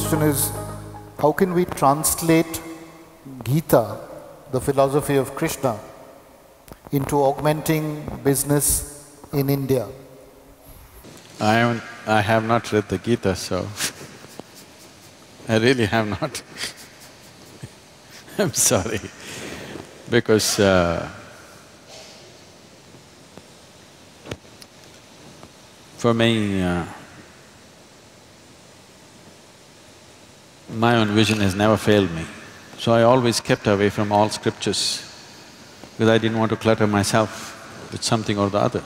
question is, how can we translate Gita, the philosophy of Krishna, into augmenting business in India? I have not read the Gita, so I really have not. I'm sorry, because for me, my own vision has never failed me. So I always kept away from all scriptures because I didn't want to clutter myself with something or the other.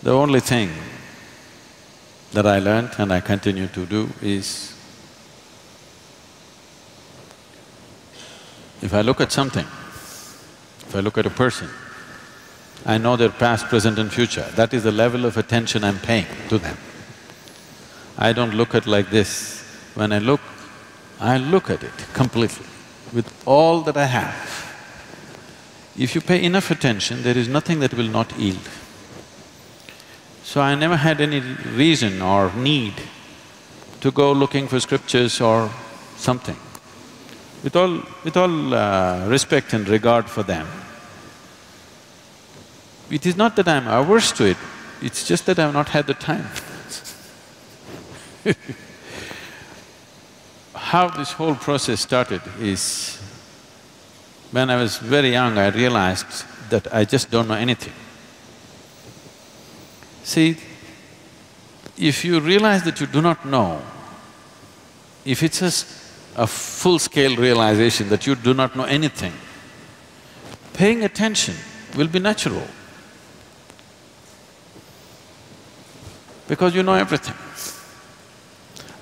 The only thing that I learned and I continue to do is, if I look at something, if I look at a person, I know their past, present and future. That is the level of attention I'm paying to them. I don't look at like this. When I look at it completely, with all that I have. If you pay enough attention, there is nothing that will not yield. So I never had any reason or need to go looking for scriptures or something. With all respect and regard for them, it is not that I'm averse to it, it's just that I've not had the time. How this whole process started is, when I was very young, I realized that I just don't know anything. See, if you realize that you do not know, if it's a full-scale realization that you do not know anything, paying attention will be natural. Because you know everything.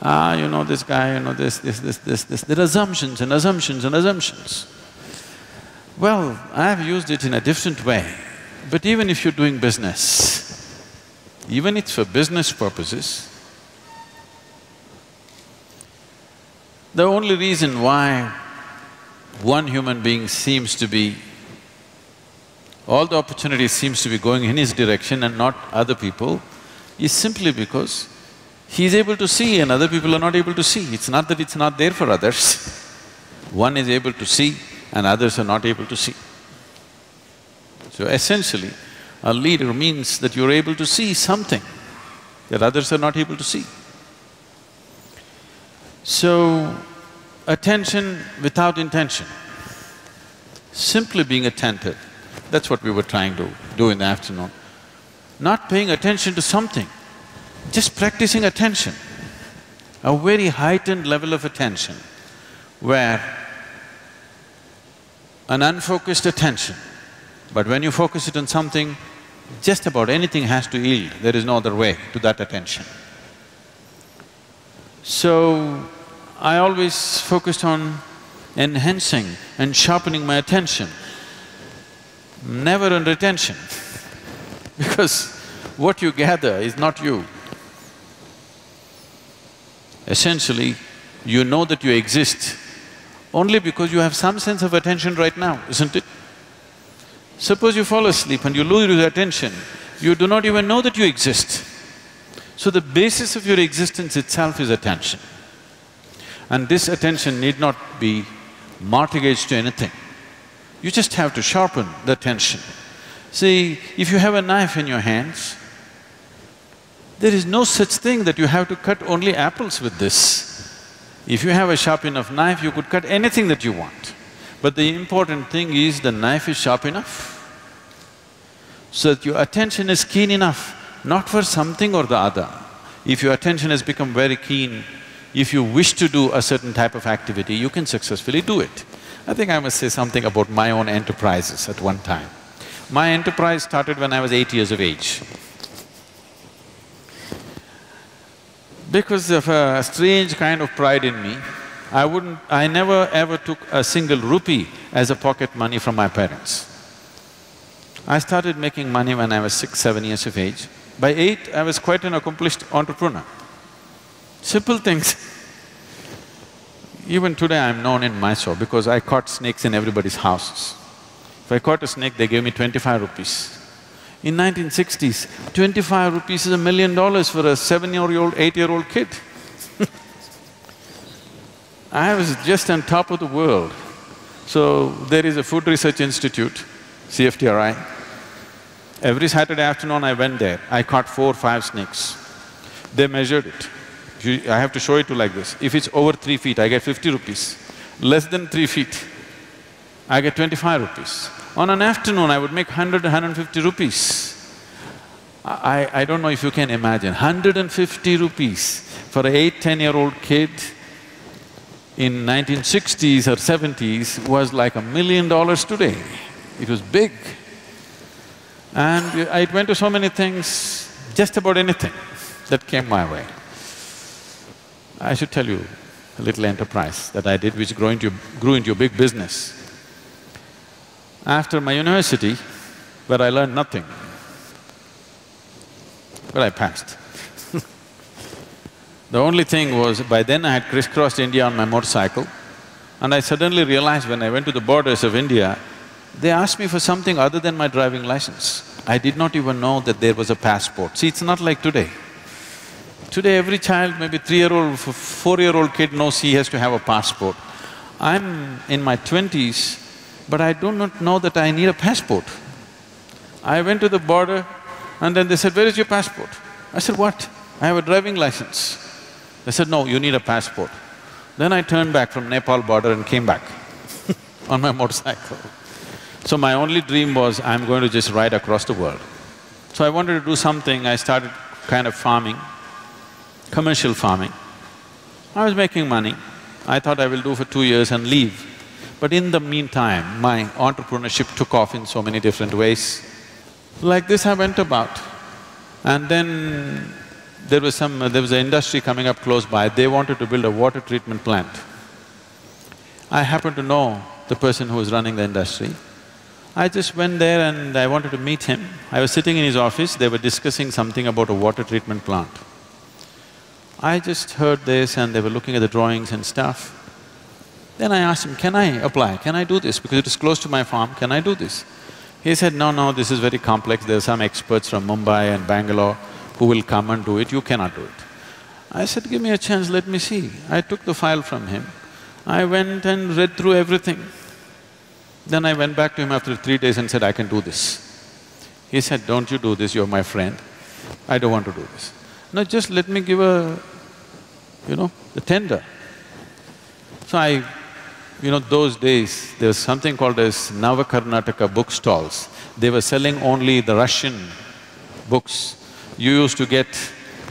You know this guy, you know this. There are assumptions and assumptions and assumptions. Well, I've used it in a different way, but even if you're doing business, even if it's for business purposes, the only reason why one human being seems to be… all the opportunities seems to be going in his direction and not other people is simply because he's able to see and other people are not able to see. It's not that it's not there for others. One is able to see and others are not able to see. So essentially, a leader means that you're able to see something that others are not able to see. So, attention without intention, simply being attentive, that's what we were trying to do in the afternoon. Not paying attention to something, just practicing attention, a very heightened level of attention where an unfocused attention, but when you focus it on something, just about anything has to yield, there is no other way to that attention. So, I always focused on enhancing and sharpening my attention, never on retention because what you gather is not you. Essentially, you know that you exist only because you have some sense of attention right now, isn't it? Suppose you fall asleep and you lose your attention, you do not even know that you exist. So the basis of your existence itself is attention. And this attention need not be mortgaged to anything. You just have to sharpen the attention. See, if you have a knife in your hands, there is no such thing that you have to cut only apples with this. If you have a sharp enough knife, you could cut anything that you want. But the important thing is the knife is sharp enough, so that your attention is keen enough, not for something or the other. If your attention has become very keen, if you wish to do a certain type of activity, you can successfully do it. I think I must say something about my own enterprises at one time. My enterprise started when I was 8 years of age. Because of a strange kind of pride in me, I never ever took a single rupee as a pocket money from my parents. I started making money when I was 6, 7 years of age. By 8, I was quite an accomplished entrepreneur. Simple things. Even today I'm known in Mysore because I caught snakes in everybody's houses. If I caught a snake, they gave me 25 rupees. In 1960s, 25 rupees is $1 million for a 7-year-old, 8-year-old kid. I was just on top of the world. So, there is a Food Research Institute, CFTRI. Every Saturday afternoon I went there, I caught 4 or 5 snakes. They measured it. I have to show it to like this. If it's over 3 feet, I get 50 rupees. Less than 3 feet, I get 25 rupees. On an afternoon, I would make 100 to 150 rupees. I don't know if you can imagine, 150 rupees for an 8–10-year-old kid in 1960s or 70s was like $1 million today. It was big. And I went to so many things, just about anything that came my way. I should tell you a little enterprise that I did which grew into a big business. After my university, where I learned nothing, but I passed. The only thing was, by then I had crisscrossed India on my motorcycle, and I suddenly realized when I went to the borders of India, they asked me for something other than my driving license. I did not even know that there was a passport. See, it's not like today. Today every child, maybe 3-year-old, 4-year-old kid knows he has to have a passport. I'm in my 20s, but I do not know that I need a passport. I went to the border and then they said, "Where is your passport?" I said, "What? I have a driving license." They said, "No, you need a passport." Then I turned back from Nepal border and came back on my motorcycle. So my only dream was, I'm going to just ride across the world. So I wanted to do something, I started kind of farming, commercial farming. I was making money. I thought I will do for 2 years and leave. But in the meantime, my entrepreneurship took off in so many different ways. Like this I went about. And then there was an industry coming up close by, they wanted to build a water treatment plant. I happened to know the person who was running the industry. I just went there and I wanted to meet him. I was sitting in his office, they were discussing something about a water treatment plant. I just heard this and they were looking at the drawings and stuff. Then I asked him, "Can I apply? Can I do this? Because it is close to my farm, can I do this?" He said, "No, this is very complex, there are some experts from Mumbai and Bangalore who will come and do it, you cannot do it." I said, "Give me a chance, let me see." I took the file from him. I went and read through everything. Then I went back to him after 3 days and said, "I can do this." He said, "Don't you do this, you're my friend. I don't want to do this." "No, just let me give the tender." So those days, there was something called as Navakarnataka book stalls. They were selling only the Russian books. You used to get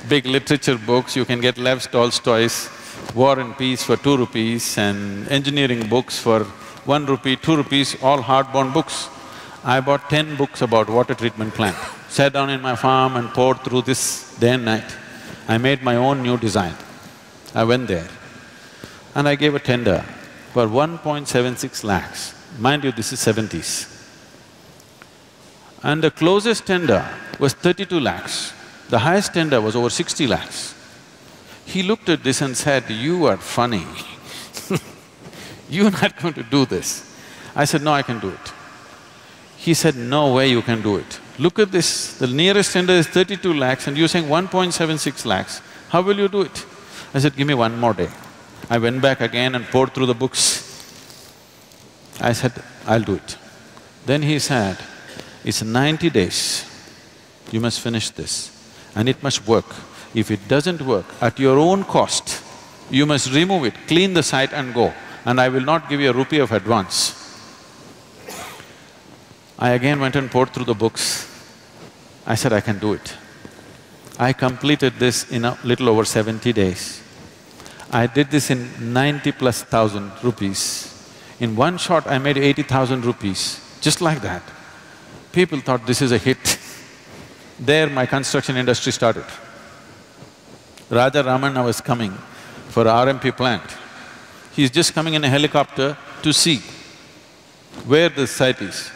big literature books, you can get Lev Tolstoy's War and Peace for 2 rupees and engineering books for 1 rupee, 2 rupees, all hardbound books. I bought 10 books about water treatment plant, sat down in my farm and poured through this day and night. I made my own new design. I went there and I gave a tender for 1.76 lakhs. Mind you, this is 70s. And the closest tender was 32 lakhs. The highest tender was over 60 lakhs. He looked at this and said, "You are funny. You're not going to do this." I said, "No, I can do it." He said, "No way you can do it. Look at this, the nearest tender is 32 lakhs and you're saying 1.76 lakhs. How will you do it?" I said, "Give me 1 more day." I went back again and poured through the books. I said, "I'll do it." Then he said, "It's 90 days, you must finish this and it must work. If it doesn't work, at your own cost, you must remove it, clean the site and go, and I will not give you a rupee of advance." I again went and poured through the books. I said, "I can do it." I completed this in a little over 70 days. I did this in 90+thousand rupees. In one shot, I made 80,000 rupees, just like that. People thought this is a hit. There my construction industry started. Raja Ramana was coming for RMP plant. He's just coming in a helicopter to see where the site is.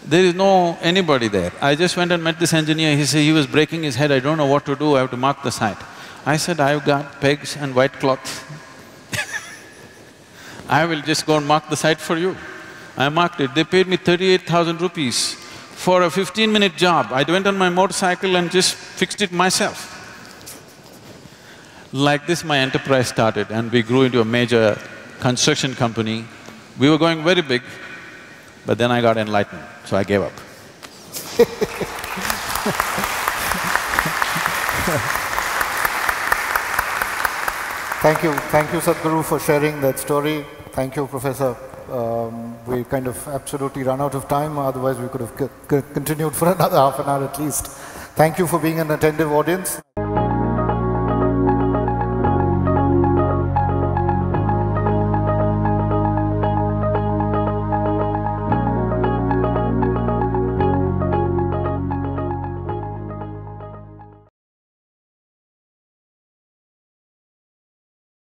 There is no anybody there. I just went and met this engineer, he said he was breaking his head, "I don't know what to do, I have to mark the site." I said, "I've got pegs and white cloth. I will just go and mark the site for you." I marked it, they paid me 38,000 rupees for a 15-minute job. I went on my motorcycle and just fixed it myself. Like this my enterprise started and we grew into a major construction company. We were going very big, but then I got enlightened, so I gave up. Thank you Sadhguru for sharing that story. Thank you, Professor. We kind of absolutely run out of time, otherwise we could have continued for another half an hour at least. Thank you for being an attentive audience.